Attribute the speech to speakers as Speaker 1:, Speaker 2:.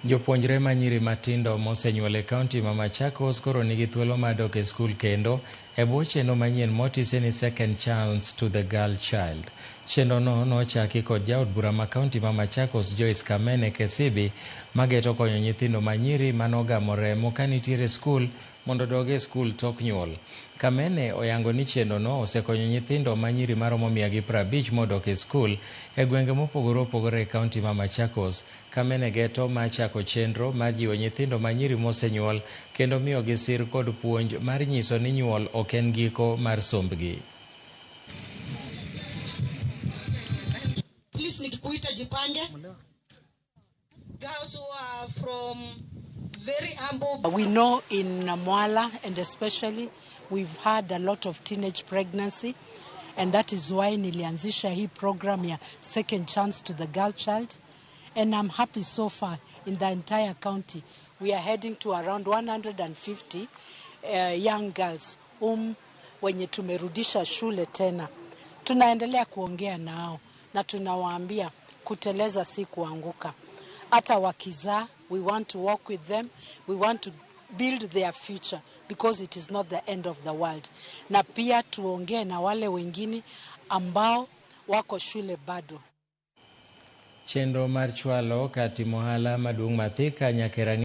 Speaker 1: Jopuonjre manyiri matindo mosenyuol e kaunti ma Machakos koro nigi thuolo mar dok e skul kendo e bwo chenro manyien motise ni Second Chance to the Girl Child. Chenrono nochaki kod jaod bura ma kaunti ma Machakos Joyce Kamene Kesibi mageto konyo nyithindo manyiri manogamo remo ka nitiere skul mondo odog e skul tok nyuol. Kamene oyango ni chenrono osekonyo nyithindo manyiri maromo 150 modok e skul e gwenge mopogore opogore e kaunti ma Machakos. Kamene geto ma chako chenro mar jiwo nyithindo manyiri mosenyuol kendo miyogi sir kod puonj mar nyiso ni nyuol ok en giko mar sombgi.
Speaker 2: Please nikikuita jipange. Girls who are from very humble.
Speaker 3: We know in Mwala and especially we've had a lot of teenage pregnancy, and that is why nilianzisha hii program ya Second Chance to the Girl Child, and I'm happy so far in the entire county we are heading to around 150 young girls wenye tumerudisha shule tena. Tunaendelea kuongea nao na tunawaambia kuteleza si kuanguka. Hata wakizaa, we want to walk with them, we want to build their future because it is not the end of the world. Na pia tuongee na wale wengine ambao wako shule bado.
Speaker 1: Chenro mar chwalo kati mohala maduong' Mathika nyaka